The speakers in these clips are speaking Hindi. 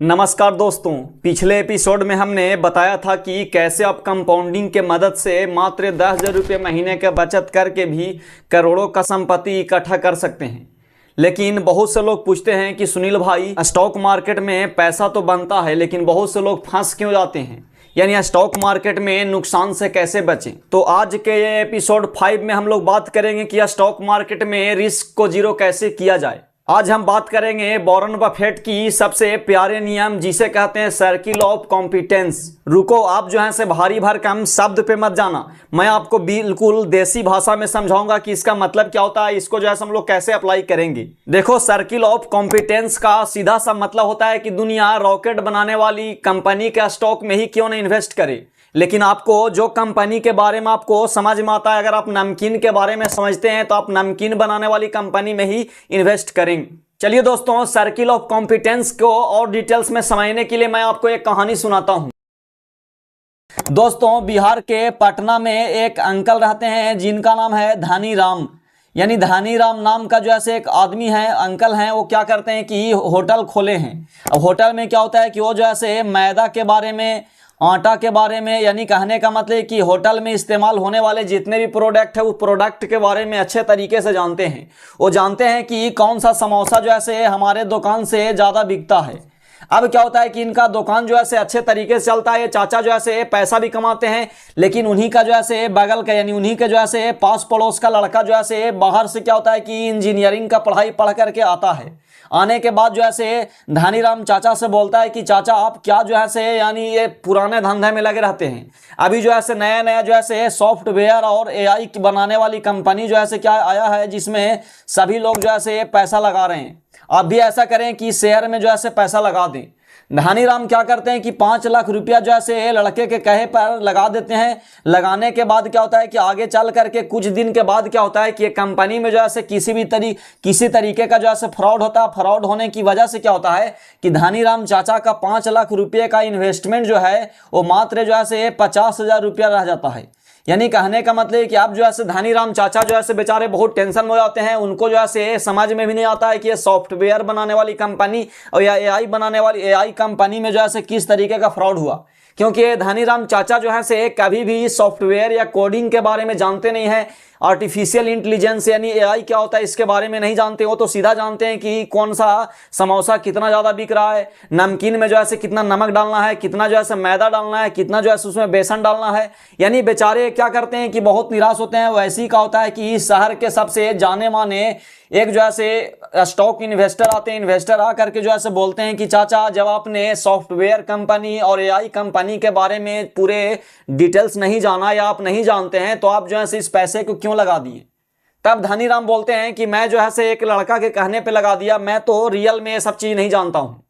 नमस्कार दोस्तों, पिछले एपिसोड में हमने बताया था कि कैसे आप कंपाउंडिंग के मदद से मात्र 10,000 रुपये महीने का बचत करके भी करोड़ों का संपत्ति इकट्ठा कर सकते हैं। लेकिन बहुत से लोग पूछते हैं कि सुनील भाई, स्टॉक मार्केट में पैसा तो बनता है लेकिन बहुत से लोग फंस क्यों जाते हैं, यानी स्टॉक मार्केट में नुकसान से कैसे बचें। तो आज के ये एपिसोड 5 में हम लोग बात करेंगे कि स्टॉक मार्केट में रिस्क को जीरो कैसे किया जाए। आज हम बात करेंगे वॉरेन बफेट की सबसे प्यारे नियम जिसे कहते हैं सर्किल ऑफ कॉम्पिटेंस। रुको, आप जो है से भारी भरकम शब्द पे मत जाना, मैं आपको बिल्कुल देसी भाषा में समझाऊंगा कि इसका मतलब क्या होता है, इसको जो है हम लोग कैसे अप्लाई करेंगे। देखो, सर्किल ऑफ कॉम्पिटेंस का सीधा सा मतलब होता है कि दुनिया रॉकेट बनाने वाली कंपनी के स्टॉक में ही क्यों नहीं इन्वेस्ट करे, लेकिन आपको जो कंपनी के बारे में आपको समझ में आता है, अगर आप नमकीन के बारे में समझते हैं तो आप नमकीन बनाने वाली कंपनी में ही इन्वेस्ट करेंगे। चलिए दोस्तों, सर्किल ऑफ कॉम्पिटेंस को और डिटेल्स में समझने के लिए मैं आपको एक कहानी सुनाता हूं। दोस्तों, बिहार के पटना में एक अंकल रहते हैं जिनका नाम है धानी राम, यानी धानी राम नाम का जो ऐसे एक आदमी है, अंकल हैं। वो क्या करते हैं कि होटल खोले हैं। अब होटल में क्या होता है कि वो जो ऐसे मैदा के बारे में, आटा के बारे में, यानी कहने का मतलब कि होटल में इस्तेमाल होने वाले जितने भी प्रोडक्ट है वो प्रोडक्ट के बारे में अच्छे तरीके से जानते हैं। वो जानते हैं कि कौन सा समोसा जो है हमारे दुकान से ज़्यादा बिकता है। अब क्या होता है कि इनका दुकान जो है अच्छे तरीके से चलता है, चाचा जो है पैसा भी कमाते हैं, लेकिन उन्हीं का जो है बगल का, यानी उन्हीं के जो है पास पड़ोस का लड़का जो है बाहर से क्या होता है कि इंजीनियरिंग का पढ़ाई पढ़ करके आता है। आने के बाद जो है धानीराम चाचा से बोलता है कि चाचा, आप क्या जो है यानी ये पुराने धंधे में लगे रहते हैं, अभी जो है नया नया जो है सॉफ्टवेयर और एआई बनाने वाली कंपनी जो है क्या आया है जिसमें सभी लोग जो है पैसा लगा रहे हैं। आप भी ऐसा करें कि शेयर में जो है पैसा लगा दें। धानीराम क्या करते हैं कि 5 लाख रुपया जो है लड़के के कहे पर लगा देते हैं। लगाने के बाद क्या होता है कि आगे चल करके कुछ दिन के बाद क्या होता है कि कंपनी में जो है किसी तरीके का जो है फ्रॉड होता है। फ्रॉड होने की वजह से क्या होता है कि धानीराम चाचा का 5 लाख रुपये का इन्वेस्टमेंट जो है वो मात्र जो है 50,000 रुपया रह जाता है। यानी कहने का मतलब है कि आप जो है धानीराम चाचा जो है बेचारे बहुत टेंशन में हो जाते हैं। उनको जो है समझ में भी नहीं आता है कि ये सॉफ्टवेयर बनाने वाली कंपनी और या एआई बनाने वाली एआई कंपनी में जो है किस तरीके का फ्रॉड हुआ, क्योंकि धानीराम चाचा जो है कभी भी सॉफ्टवेयर या कोडिंग के बारे में जानते नहीं है। आर्टिफिशियल इंटेलिजेंस यानी एआई क्या होता है इसके बारे में नहीं जानते हो, तो सीधा जानते हैं कि कौन सा समोसा कितना ज़्यादा बिक रहा है, नमकीन में जो है कितना नमक डालना है, कितना जो है मैदा डालना है, कितना जो है उसमें बेसन डालना है। यानी बेचारे क्या करते हैं कि बहुत निराश होते हैं। वैसे ही क्या होता है कि शहर के सबसे जाने माने एक जो है स्टॉक इन्वेस्टर आते हैं। इन्वेस्टर आ करके जो है बोलते हैं कि चाचा, जब आपने सॉफ्टवेयर कंपनी और एआई कंपनी के बारे में पूरे डिटेल्स नहीं जाना या आप नहीं जानते हैं तो आप जो है इस पैसे को क्यों लगा दिए। तब धानीराम बोलते हैं कि मैं जो है एक लड़का के कहने पे लगा दिया, मैं तो रियल में ये सब चीज़ नहीं जानता हूँ।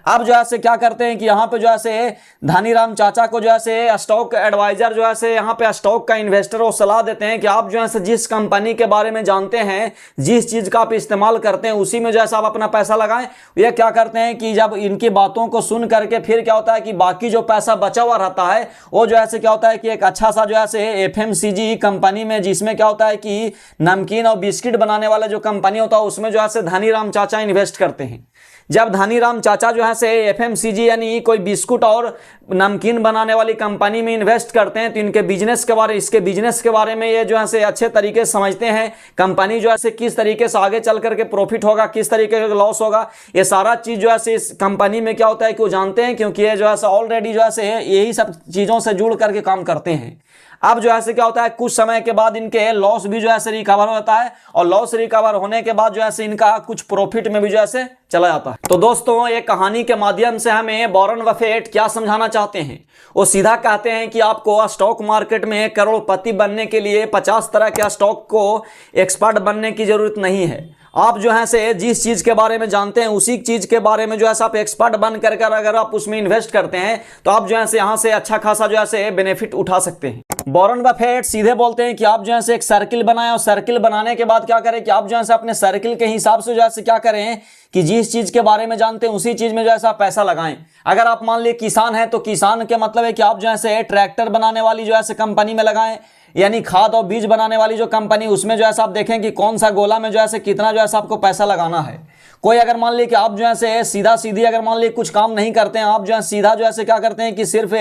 अब जो है क्या करते हैं कि यहाँ पे जो है धानीराम चाचा को जो है स्टॉक एडवाइजर जो है यहाँ पे स्टॉक का इन्वेस्टर वो सलाह देते हैं कि आप जो है जिस कंपनी के बारे में जानते हैं, जिस चीज़ का आप इस्तेमाल करते हैं, उसी में जो है आप अपना पैसा लगाएं। ये क्या करते हैं कि जब इनकी बातों को सुन करके फिर क्या होता है कि बाकी जो पैसा बचा हुआ रहता है वो जो है क्या होता है कि एक अच्छा सा जो है एफएमसीजी कंपनी में, जिसमें क्या होता है कि नमकीन और बिस्किट बनाने वाला जो कंपनी होता है उसमें जो है धानीराम चाचा इन्वेस्ट करते हैं। जब धानीराम चाचा जो है एफएमसीजी यानी कोई बिस्कुट और नमकीन बनाने वाली कंपनी में इन्वेस्ट करते हैं तो इसके बिजनेस के बारे में ये जो है अच्छे तरीके से समझते हैं। कंपनी जो है किस तरीके से आगे चल करके प्रॉफिट होगा, किस तरीके का लॉस होगा, ये सारा चीज़ जो है इस कंपनी में क्या होता है कि वो जानते हैं, क्योंकि ये जो है ऑलरेडी जो है यही सब चीज़ों से जुड़ करके काम करते हैं। अब जो है क्या होता है, कुछ समय के बाद इनके लॉस भी जो है रिकवर होता है और लॉस रिकवर होने के बाद जो है इनका कुछ प्रॉफिट में भी जो है चला जाता है। तो दोस्तों, एक कहानी के माध्यम से हमें वॉरेन बफेट क्या समझाना चाहते हैं, वो सीधा कहते हैं कि आपको स्टॉक मार्केट में करोड़पति बनने के लिए 50 तरह के स्टॉक को एक्सपर्ट बनने की जरूरत नहीं है। आप जो है जिस चीज़ के बारे में जानते हैं उसी चीज़ के बारे में जो है आप एक्सपर्ट बन कर अगर आप उसमें इन्वेस्ट करते हैं तो आप जो है यहाँ से अच्छा खासा जो है बेनिफिट उठा सकते हैं। वॉरेन बफेट सीधे बोलते हैं कि आप जो है एक सर्किल बनाएं और सर्किल बनाने के बाद क्या करें कि आप जो है अपने सर्किल के हिसाब से जो है क्या करें कि जिस चीज़ के बारे में जानते हैं उसी चीज़ में जो है आप पैसा लगाएं। अगर आप मान लीजिए किसान हैं तो किसान के मतलब है कि आप जो है ट्रैक्टर बनाने वाली जो है कंपनी में लगाएं। यानी खाद और बीज बनाने वाली जो कंपनी, उसमें जो है आप देखें कि कौन सा गोला में जो है कितना जो है आपको पैसा लगाना है। कोई अगर मान ली कि आप जो है सीधा सीधी अगर मान ली कुछ काम नहीं करते हैं, आप जो है सीधा जो है क्या करते हैं कि सिर्फ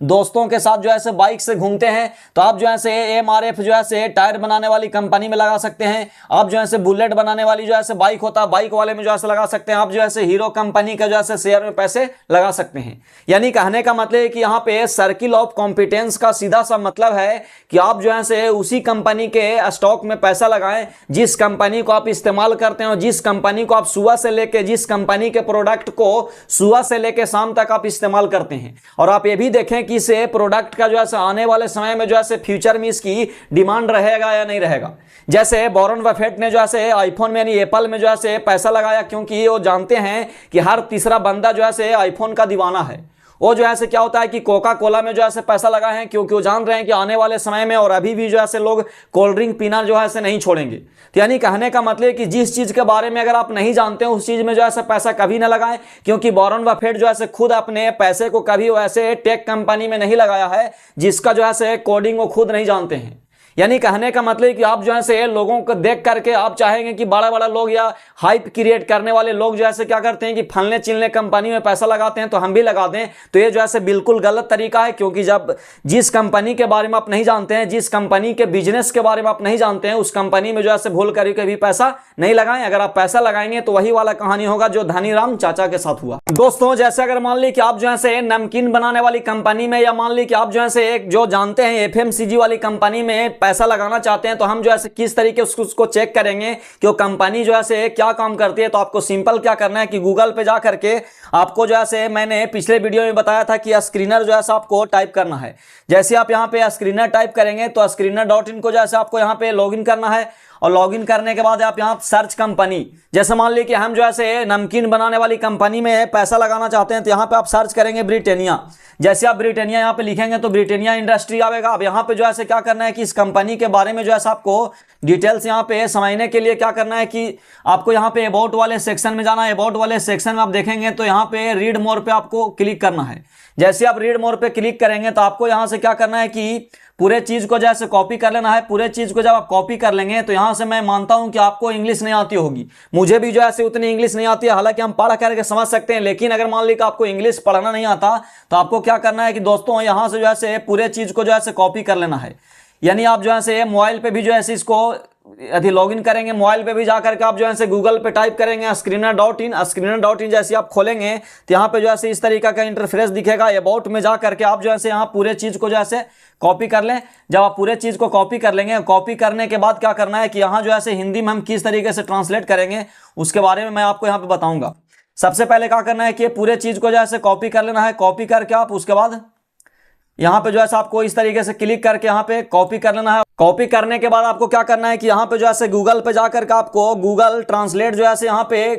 दोस्तों के साथ जो है बाइक से घूमते हैं, तो आप जो है MRF जो है टायर बनाने वाली कंपनी में लगा सकते हैं। आप जो है बुलेट बनाने वाली जो है बाइक होता है, बाइक वाले में जो है लगा सकते हैं। आप जो है हीरो कंपनी का जो है शेयर में पैसे लगा सकते हैं। यानी कहने का मतलब है कि यहाँ पे सर्किल ऑफ कॉम्पिटेंस का सीधा सा मतलब है कि आप जो है उसी कंपनी के स्टॉक में पैसा लगाएं जिस कंपनी को आप इस्तेमाल करते हैं, और जिस कंपनी को आप सुबह से लेके, जिस कंपनी के प्रोडक्ट को सुबह से लेके शाम तक आप इस्तेमाल करते हैं। और आप ये भी देखें कि इस प्रोडक्ट का जो है आने वाले समय में जो है फ्यूचर में इसकी डिमांड रहेगा या नहीं रहेगा। जैसे वॉरेन बफेट ने जो है आईफोन में यानी एप्पल में जो है पैसा लगाया, क्योंकि वो जानते हैं कि हर तीसरा बंदा जो है आईफोन का दीवाना है। वो जो है क्या होता है कि कोका कोला में जो है पैसा लगाए हैं, क्योंकि वो जान रहे हैं कि आने वाले समय में और अभी भी जो है लोग कोल्ड ड्रिंक पीना जो है नहीं छोड़ेंगे। तो यानी कहने का मतलब है कि जिस चीज के बारे में अगर आप नहीं जानते हैं उस चीज में जो है पैसा कभी ना लगाएं, क्योंकि वॉरेन बफेट जो है खुद अपने पैसे को कभी वैसे टेक कंपनी में नहीं लगाया है जिसका जो है कोडिंग वो खुद नहीं जानते हैं। यानी कहने का मतलब कि आप जो है लोगों को देख करके आप चाहेंगे कि बड़ा बड़ा लोग या हाइप क्रिएट करने वाले लोग जो है क्या करते हैं कि फलने चिलने कंपनी में पैसा लगाते हैं, तो हम भी लगा दें। तो ये जो है बिल्कुल गलत तरीका है, क्योंकि जब जिस कंपनी के बारे में आप नहीं जानते हैं, जिस कंपनी के बिजनेस के बारे में आप नहीं जानते हैं, उस कंपनी में जो है भूल करके भी पैसा नहीं लगाएं। अगर आप पैसा लगाएंगे तो वही वाला कहानी होगा जो धनीराम चाचा के साथ हुआ। दोस्तों, जैसे अगर मान ली कि आप जो है नमकीन बनाने वाली कंपनी में, या मान ली कि आप जो है एक जो जानते हैं FMCG वाली कंपनी में पैसा लगाना चाहते हैं, तो हम जो है किस तरीके उसको चेक करेंगे कि वो कंपनी जो है क्या काम करती है। तो आपको सिंपल क्या करना है कि गूगल पे जा करके आपको जो है मैंने पिछले वीडियो में बताया था कि स्क्रीनर जो है आपको टाइप करना है। जैसे आप यहाँ पे स्क्रीनर टाइप करेंगे तो screener.in को जो है आपको यहाँ पे लॉगिन करना है, और लॉगिन करने के बाद आप यहाँ सर्च कंपनी, जैसे मान ली कि हम जो है नमकीन बनाने वाली कंपनी में पैसा लगाना चाहते हैं, तो यहाँ पे आप सर्च करेंगे ब्रिटानिया। जैसे आप ब्रिटानिया यहाँ पे लिखेंगे तो ब्रिटानिया इंडस्ट्री आएगा। अब यहाँ पे जो है क्या करना है कि इस कंपनी के बारे में जो है आपको डिटेल्स यहाँ पे समझने के लिए क्या करना है कि आपको यहाँ पे अबाउट वाले सेक्शन में जाना है। अबाउट वाले सेक्शन में आप देखेंगे तो यहाँ पे रीड मोर पे आपको क्लिक करना है। जैसे आप रीड मोर पे क्लिक करेंगे तो आपको यहाँ से क्या करना है कि पूरे चीज को जैसे कॉपी कर लेना है। पूरे चीज को जब आप कॉपी कर लेंगे तो यहाँ से मैं मानता हूँ कि आपको इंग्लिश नहीं आती होगी, मुझे भी जो है उतनी इंग्लिश नहीं आती है, हालांकि हम पढ़ करके समझ सकते हैं। लेकिन अगर मान ली कि आपको इंग्लिश पढ़ना नहीं आता तो आपको क्या करना है कि दोस्तों यहाँ से जो है पूरे चीज को जो है कॉपी कर लेना है। यानी आप जो है मोबाइल पे भी जो है इसको यदि लॉगिन करेंगे, मोबाइल पे भी जाकर के आप जो है गूगल पे टाइप करेंगे screener.in जैसे आप खोलेंगे तो यहाँ पे जो है इस तरीका का इंटरफेस दिखेगा। अबाउट में जा करके आप जो है यहाँ पूरे चीज को जो है कॉपी कर लें। जब आप पूरे चीज को कॉपी कर लेंगे, कॉपी करने के बाद क्या करना है कि यहाँ जो है हिंदी में हम किस तरीके से ट्रांसलेट करेंगे उसके बारे में मैं आपको यहाँ पे बताऊंगा। सबसे पहले क्या करना है कि पूरे चीज को जो है कॉपी कर लेना है। कॉपी करके आप उसके बाद यहाँ पे जो है आपको इस तरीके से क्लिक करके यहाँ पे कॉपी कर लेना है। कॉपी करने के बाद आपको क्या करना है कि यहाँ पे जो है गूगल पे जाकर के आपको गूगल ट्रांसलेट जो है यहाँ पे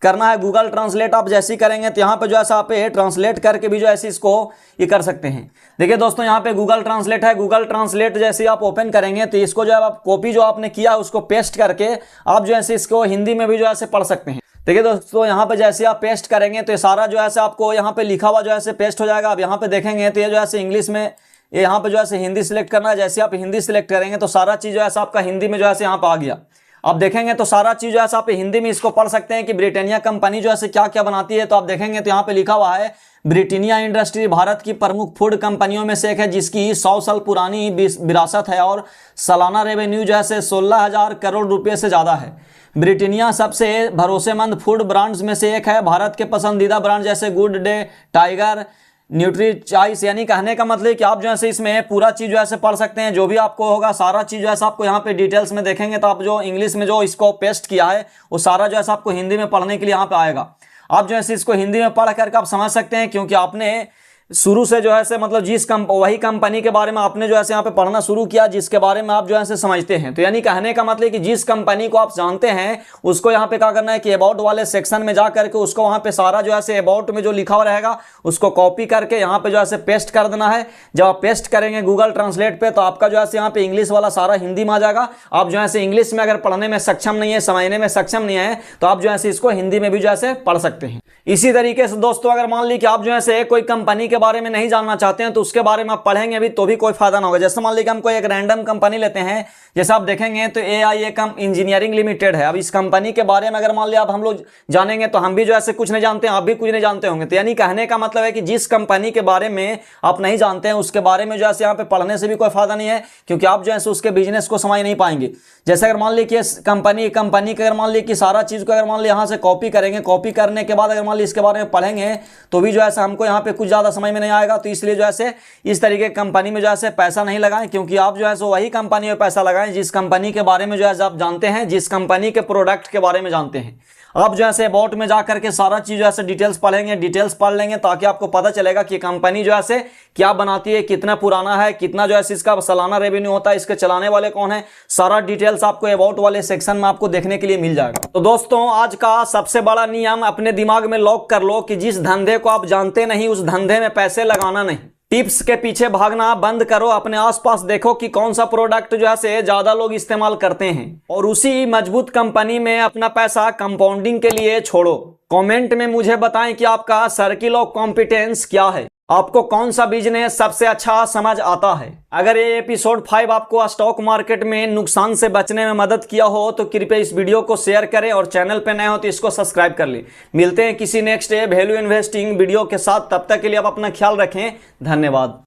करना है। गूगल ट्रांसलेट आप जैसे ही करेंगे तो यहाँ पे जो है आप ट्रांसलेट करके भी जो है इसको ये कर सकते हैं। देखिए दोस्तों, यहाँ पे गूगल ट्रांसलेट है। गूगल ट्रांसलेट जैसे आप ओपन करेंगे तो इसको जो है आप कॉपी जो आपने किया उसको पेस्ट करके आप जो है इसको हिंदी में भी जो है पढ़ सकते हैं। देखिए दोस्तों, यहाँ पे जैसे आप पेस्ट करेंगे तो ये सारा जो है आपको यहाँ पे लिखा हुआ जो है पेस्ट हो जाएगा। आप यहाँ पे देखेंगे तो ये जो है इंग्लिश में, ये यहाँ पे जो है हिंदी सिलेक्ट करना है। जैसे आप हिंदी सिलेक्ट करेंगे तो सारा चीज़ जो है आपका हिंदी में जो है यहाँ पे आ गया। आप देखेंगे तो सारा चीज़ जो है आप हिंदी में इसको पढ़ सकते हैं कि ब्रिटानिया कंपनी जो है क्या क्या बनाती है। तो आप देखेंगे तो यहाँ पे लिखा हुआ है ब्रिटानिया इंडस्ट्री भारत की प्रमुख फूड कंपनियों में से एक है, जिसकी 100 साल पुरानी विरासत है और सालाना रेवेन्यू जो है 16,000 करोड़ रुपये से ज़्यादा है। ब्रिटानिया सबसे भरोसेमंद फूड ब्रांड्स में से एक है। भारत के पसंदीदा ब्रांड जैसे good day, tiger, nutri choice, यानी कहने का मतलब कि आप जो है इसमें पूरा चीज़ जो है पढ़ सकते हैं। जो भी आपको होगा सारा चीज़ जो है आपको यहाँ पे डिटेल्स में देखेंगे तो आप जो इंग्लिश में जो इसको पेस्ट किया है वो सारा जो है आपको हिंदी में पढ़ने के लिए यहाँ पे आएगा। आप जो है इसको हिंदी में पढ़ करके आप समझ सकते हैं, क्योंकि आपने शुरू से जो है मतलब वही कंपनी के बारे में आपने जो है यहाँ पे पढ़ना शुरू किया जिसके बारे में आप जो है समझते हैं। तो यानी कहने का मतलब कि जिस कंपनी को आप जानते हैं उसको यहाँ पे क्या करना है कि अबाउट वाले सेक्शन में जा करके उसको वहाँ पे सारा जो है अबाउट में जो लिखा हुआ रहेगा उसको कॉपी करके यहाँ पे जो है पेस्ट कर देना है। जब आप पेस्ट करेंगे गूगल ट्रांसलेट पे तो आपका जो है यहाँ पे इंग्लिश वाला सारा हिंदी में आ जाएगा। आप जो है इंग्लिश में अगर पढ़ने में सक्षम नहीं है, समझने में सक्षम नहीं है, तो आप जो है इसको हिंदी में भी जो है पढ़ सकते हैं। इसी तरीके से दोस्तों, अगर मान ली कि आप जो है कोई कंपनी के के बारे में नहीं जानना चाहते हैं तो उसके बारे में आप पढ़ेंगे अभी तो भी कोई फायदा ना होगा। जैसे मान लीजिए हम कोई एक रैंडम कंपनी लेते हैं, जैसे आप देखेंगे तो AIA इंजीनियरिंग लिमिटेड है। अब इस कंपनी के बारे में अगर मान लिया आप हम लोग जानेंगे तो हम भी जो ऐसे कुछ नहीं जानते हैं, आप भी कुछ नहीं जानते होंगे। तो यानी कहने का मतलब है कि जिस कंपनी के बारे में आप नहीं जानते हैं उसके बारे में जो है यहाँ पे पढ़ने से भी कोई फायदा नहीं है, क्योंकि आप जो है उसके बिजनेस को समझ नहीं पाएंगे। जैसे अगर मान लीजिए कि कंपनी के अगर मान लीजिए कि सारा चीज को अगर मान लीजिए यहाँ से कॉपी करेंगे, कॉपी करने के बाद अगर मान लीजिए इसके बारे में पढ़ेंगे तो भी जो है हमको यहाँ पे कुछ ज्यादा समझ में नहीं आएगा। तो इसलिए जो है इस तरीके की कंपनी में जो है पैसा नहीं लगाएं, क्योंकि आप जो है वही कंपनी में पैसा लगाएं जिस कंपनी के बारे में जो है आप जानते हैं, जिस कंपनी के प्रोडक्ट के बारे में जानते हैं। आप जो है अबाउट में जा करके सारा चीज जो है डिटेल्स पढ़ेंगे, डिटेल्स पढ़ लेंगे ताकि आपको पता चलेगा कि कंपनी जो है क्या बनाती है, कितना पुराना है, कितना जो है इसका सालाना रेवेन्यू होता है, इसके चलाने वाले कौन है, सारा डिटेल्स आपको अबाउट वाले सेक्शन में आपको देखने के लिए मिल जाएगा। तो दोस्तों आज का सबसे बड़ा नियम अपने दिमाग में लॉक कर लो कि जिस धंधे को आप जानते नहीं उस धंधे में पैसे लगाना नहीं। टिप्स के पीछे भागना बंद करो, अपने आसपास देखो कि कौन सा प्रोडक्ट जो है ज्यादा लोग इस्तेमाल करते हैं और उसी मजबूत कंपनी में अपना पैसा कंपाउंडिंग के लिए छोड़ो। कमेंट में मुझे बताएं कि आपका सर्किल ऑफ कॉम्पिटेंस क्या है, आपको कौन सा बिजनेस सबसे अच्छा समझ आता है। अगर ये एपिसोड 5 आपको स्टॉक मार्केट में नुकसान से बचने में मदद किया हो तो कृपया इस वीडियो को शेयर करें और चैनल पे नए हो तो इसको सब्सक्राइब कर लें। मिलते हैं किसी नेक्स्ट वैल्यू इन्वेस्टिंग वीडियो के साथ, तब तक के लिए आप अपना ख्याल रखें। धन्यवाद।